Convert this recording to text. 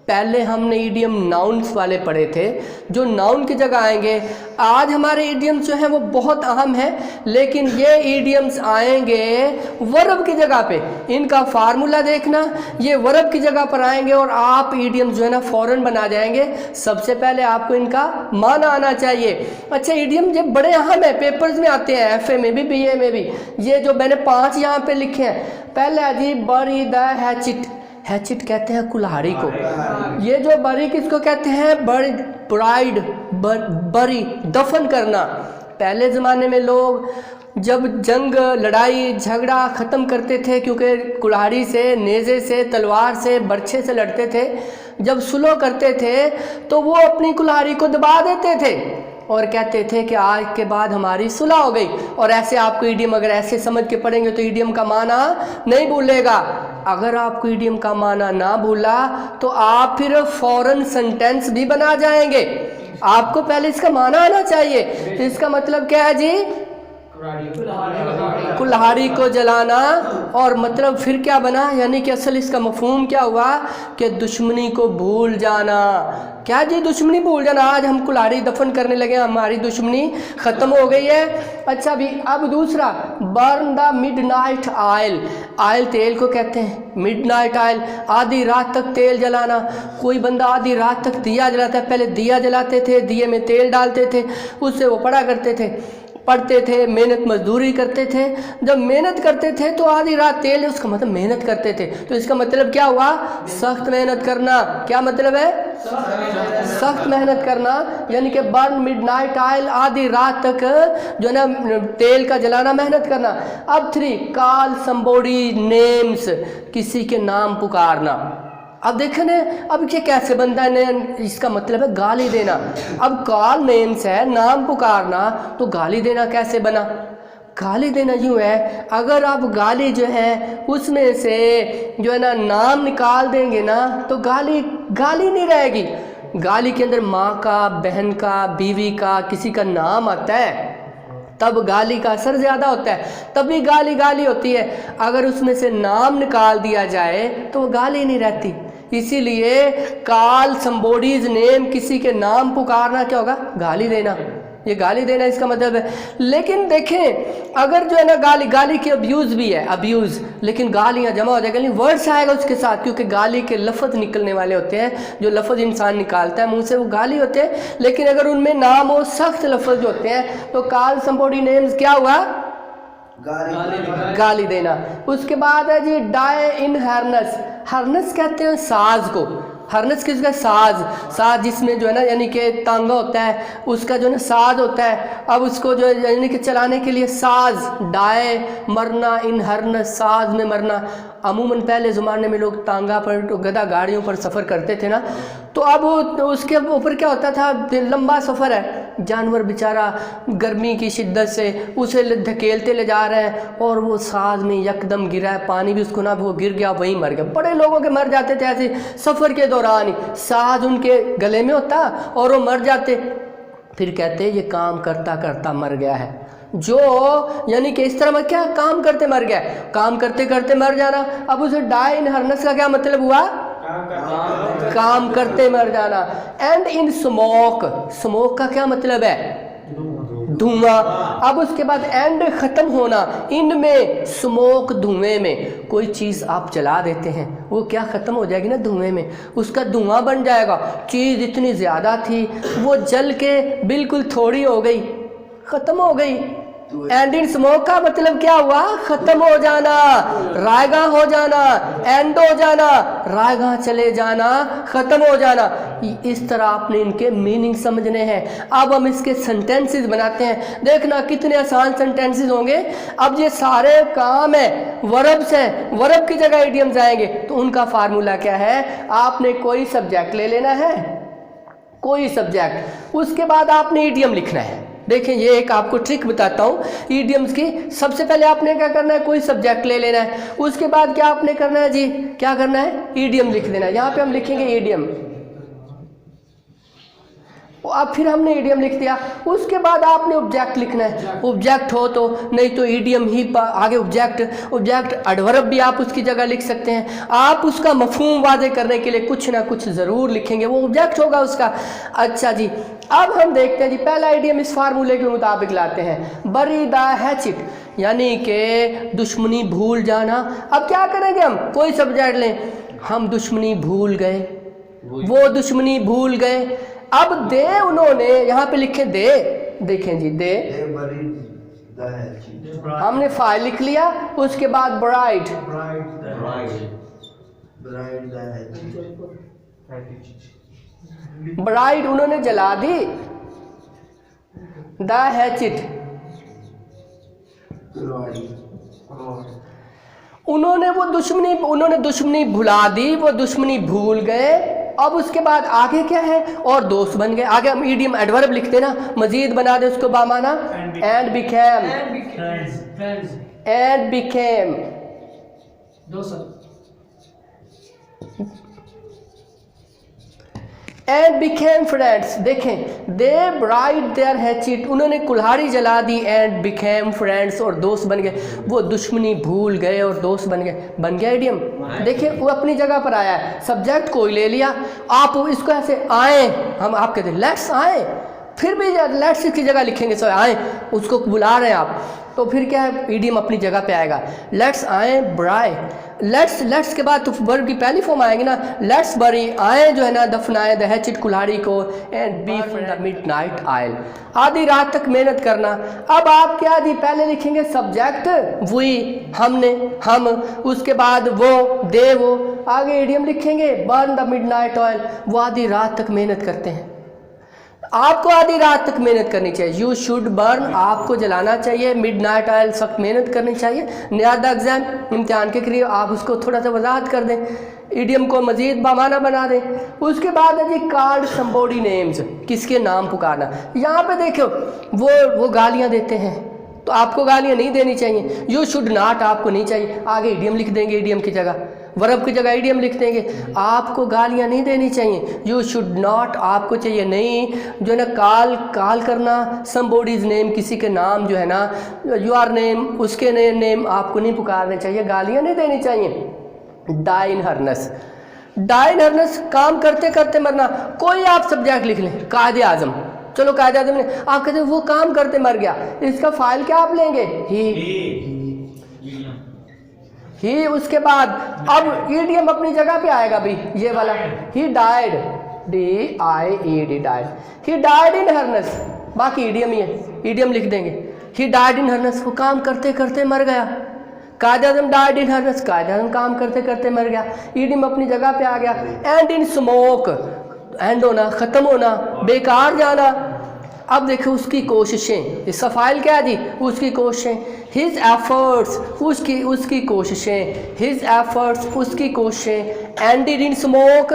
पहले हमने idiom nouns वाले पढ़े थे जो नाउन की जगह आएंगे। आज हमारे ईडियम्स जो हैं वो बहुत अहम है, लेकिन ये ईडियम्स आएंगे वर्ब की जगह पे। इनका फार्मूला देखना, ये वर्ब की जगह पर आएंगे और आप ईडियम्स जो है ना फ़ौरन बना जाएंगे। सबसे पहले आपको इनका माना आना चाहिए। अच्छा, ईडियम ये बड़े अहम है, पेपर्स में आते हैं, FA में भी, BA में भी। ये जो मैंने 5 यहाँ पे लिखे हैं, पहले अजीब बरी द हैचिट, हैचिट कहते हैं कुल्हाड़ी को। ये जो बरी किसको कहते हैं? बरी, ब्राइड, बरी, दफन करना। पहले ज़माने में लोग जब जंग, लड़ाई झगड़ा ख़त्म करते थे, क्योंकि कुल्हाड़ी से, नेज़े से, तलवार से, बर्छे से लड़ते थे, जब सुलह करते थे तो वो अपनी कुल्हाड़ी को दबा देते थे और कहते थे कि आज के बाद हमारी सुलह हो गई। और ऐसे आपको ईडियम अगर ऐसे समझ के पढ़ेंगे तो ईडियम का माना नहीं भूलेगा। अगर आपको ईडियम का माना ना भूला तो आप फिर फौरन सेंटेंस भी बना जाएंगे। आपको पहले इसका माना आना चाहिए। इसका मतलब क्या है जी? कुल्हाड़ी को जलाना। और मतलब फिर क्या बना, यानी कि असल इसका मफहूम क्या हुआ कि दुश्मनी को भूल जाना। क्या जी? दुश्मनी भूल जाना। आज हम कुल्हाड़ी दफन करने लगे, हमारी दुश्मनी ख़त्म हो गई है। अच्छा भी, अब दूसरा, burn the midnight oil. Oil तेल को कहते हैं, मिडनाइट ऑयल आधी रात तक तेल जलाना। कोई बंदा आधी रात तक दिया जलाता है। पहले दिया जलाते थे, दिए में तेल डालते थे, उससे वो पढ़ा करते थे, पढ़ते थे, मेहनत मजदूरी करते थे। जब मेहनत करते थे तो आधी रात तेल, उसका मतलब मेहनत करते थे। तो इसका मतलब क्या हुआ? सख्त मेहनत करना। क्या मतलब है? सख्त मेहनत करना। यानी कि बर्न मिडनाइट ऑयल, आधी रात तक जो है ना तेल का जलाना, मेहनत करना। अब 3, कॉल समबॉडी नेम्स, किसी के नाम पुकारना। अब देखें ना, अब ये कैसे बनता है? इसका मतलब है गाली देना। अब कॉल नेम्स है, नाम पुकारना, तो गाली देना कैसे बना? गाली देना यूँ है, अगर आप गाली जो है उसमें से जो है ना नाम निकाल देंगे ना तो गाली गाली नहीं रहेगी। गाली के अंदर माँ का, बहन का, बीवी का, किसी का नाम आता है, तब गाली का असर ज़्यादा होता है, तभी गाली गाली होती है। अगर उसमें से नाम निकाल दिया जाए तो वो गाली नहीं रहती। इसीलिए कॉल समबॉडीज नेम, किसी के नाम पुकारना क्या होगा? गाली देना। ये गाली देना इसका मतलब है। लेकिन देखें, अगर जो है ना गाली की अब्यूज़ भी है, अब्यूज़, लेकिन गालियाँ जमा हो जाएगा, लेकिन वर्ड्स आएगा उसके साथ, क्योंकि गाली के लफ्ज़ निकलने वाले होते हैं। जो लफ्ज़ इंसान निकालता है मुंह से वो गाली होते हैं। लेकिन अगर उनमें नाम हो, सख्त लफ्ज़ जो होते हैं, तो कॉल समबॉडी नेम्स क्या हुआ? गाली देना। उसके बाद है जी डाई इन हार्नेस। हार्नेस कहते हैं साज को। हार्नेस किसका? साज। साज जिसमें जो है ना यानी कि तांगा होता है, उसका जो है ना साज होता है। अब उसको जो है यानी कि चलाने के लिए साज, डाए, मरना, इन हार्नेस, साज में मरना। अमूमन पहले ज़माने में लोग तांगा पर, गधा गाड़ियों पर सफ़र करते थे ना, तो अब उसके ऊपर क्या होता था? लंबा सफ़र है, जानवर बेचारा गर्मी की शिद्दत से उसे धकेलते ले जा रहे हैं और वो साज में यकदम गिरा है, पानी भी उसको ना, वो गिर गया, वहीं मर गया। बड़े लोगों के मर जाते थे ऐसे सफ़र के दौरान ही, साज उनके गले में होता और वो मर जाते। फिर कहते ये काम करता करता मर गया है। जो यानी कि इस तरह में क्या काम करते मर गया, काम करते करते मर जाना। अब उसे डाई इन हार्नेस का क्या मतलब हुआ? काम करते मर जाना। एंड इन स्मोक, स्मोक का क्या मतलब है? धुआं। अब उसके बाद एंड खत्म होना, इन में स्मोक, धुएं में। कोई चीज़ आप जला देते हैं, वो क्या ख़त्म हो जाएगी ना धुएं में, उसका धुआं बन जाएगा। चीज़ इतनी ज़्यादा थी, वो जल के बिल्कुल थोड़ी हो गई, ख़त्म हो गई। एंड इन स्मोक का मतलब क्या हुआ? ख़त्म हो जाना, रायगा हो जाना, एंड हो जाना, रायगा चले जाना, ख़त्म हो जाना। इस तरह आपने इनके मीनिंग समझने हैं। अब हम इसके सेंटेंसेस बनाते हैं। देखना कितने आसान सेंटेंसेस होंगे। अब ये सारे काम है वर्ब्स हैं, वर्ब की जगह इडियम्स आएंगे। तो उनका फार्मूला क्या है? आपने कोई सब्जेक्ट ले लेना है, कोई सब्जेक्ट, उसके बाद आपने इडियम लिखना है। देखें, ये एक आपको ट्रिक बताता हूँ ईडियम्स की। सबसे पहले आपने क्या करना है? कोई सब्जेक्ट ले लेना है। उसके बाद क्या आपने करना है जी? क्या करना है? ईडियम लिख देना है। यहाँ पे हम लिखेंगे ईडियम। अब फिर हमने ईडियम लिख दिया, उसके बाद आपने ऑब्जेक्ट लिखना है, ऑब्जेक्ट हो तो, नहीं तो ईडियम ही आगे ऑब्जेक्ट एडवर्ब भी आप उसकी जगह लिख सकते हैं। आप उसका मफहूम वाज़े करने के लिए कुछ ना कुछ ज़रूर लिखेंगे, वो ऑब्जेक्ट होगा उसका। अच्छा जी, अब हम देखते हैं जी, पहला ईडियम इस फार्मूले के मुताबिक लाते हैं, बरी द हैचिट, यानी कि दुश्मनी भूल जाना। अब क्या करेंगे, हम कोई सब्जेक्ट लें, हम दुश्मनी भूल गए, वो दुश्मनी भूल गए। अब दे उन्होंने यहाँ पे लिखे दे, देखें जी दे, हमने फाइल लिख लिया, उसके बाद ब्राइड, ब्राइड उन्होंने जला दी, द हैचिट उन्होंने दुश्मनी भुला दी, वो दुश्मनी भूल गए। अब उसके बाद आगे क्या है, और दोस्त बन गए। आगे हम ईडियम एडवर्ब लिखते ना, मजीद बना दे उसको बामाना, and became and became friends. देखें, दे ब्राइड देयर हैचिट, उन्होंने कुल्हाड़ी जला दी, एंड बिकेम फ्रेंड्स, और दोस्त बन गए। वो दुश्मनी भूल गए और दोस्त बन गए, बन गया ईडियम। देखिए वो अपनी जगह पर आया है, सब्जेक्ट कोई ले लिया, आप इसको ऐसे आए, हम आप कहते हैं लेट्स आए, फिर भी लेट्स की जगह लिखेंगे सो आए, उसको बुला रहे हैं आप, तो फिर क्या है, ईडियम अपनी जगह पे आएगा। लेट्स आए ब्राई, लेट्स के बाद तो वर्ब की पहली फॉर्म आएगी ना, लेट्स बरी, आए जो है ना दफनाए द हैचिट कुल्हाड़ी को, and be from the midnight oil, आधी रात तक मेहनत करना। अब आप क्या जी, पहले लिखेंगे सब्जेक्ट वी, हमने, हम, उसके बाद वो, दे, वो, आगे ईडियम लिखेंगे बर्न द मिडनाइट ऑयल, वो आधी रात तक मेहनत करते हैं। आपको आधी रात तक मेहनत करनी चाहिए, यू शुड बर्न, आपको जलाना चाहिए, मिडनाइट ऑयल, सख्त मेहनत करनी चाहिए। नियादा एग्जाम इम्तिहान के करीब आप उसको थोड़ा सा वजाहत कर दें, ईडियम को मजीद बामाना बना दें। उसके बाद है जी कार्ड समबॉडी नेम्स, किसके नाम पुकारना। यहाँ पे देखो वो गालियाँ देते हैं, तो आपको गालियाँ नहीं देनी चाहिए, यू शुड नॉट आपको नहीं चाहिए, आगे ईडियम लिख देंगे, ईडियम की जगह वर्ब की जगह ईडियम लिख देंगे। आपको गालियाँ नहीं देनी चाहिए, यू शुड नॉट आपको चाहिए नहीं, जो है ना काल करना समबॉडीज नेम, किसी के नाम जो है ना, योर नेम, उसके नेम आपको नहीं पुकारने चाहिए, गालियाँ नहीं देनी चाहिए। डाई इन हर्नस, काम करते करते मरना। कोई आप सब्जेक्ट लिख लें, कायदे आजम, चलो कायदे आजम ने, आप कहते हैं वो काम करते मर गया, इसका फाइल क्या आप लेंगे, ही, उसके बाद अब ईडियम अपनी जगह पे आएगा भी, ये वाला, he died, DIED died, he died in हर्नस, बाकी ईडियम ही है, ईडियम लिख देंगे, ही डाइड इन हर्नस, वो काम करते करते मर गया। कायदे आज़म डाइड इन हर्नस, कायदे आज़म काम करते करते मर गया, ईडियम अपनी जगह पे आ गया। एंड इन स्मोक, एंड होना, ख़त्म होना, बेकार जाना। अब देखो उसकी कोशिशें, इसका फाइल क्या है जी, उसकी कोशिशें, हिज एफर्ट्स, उसकी कोशिशें, हिज एफर्ट्स, उसकी कोशिशें, एंडेड इन स्मोक,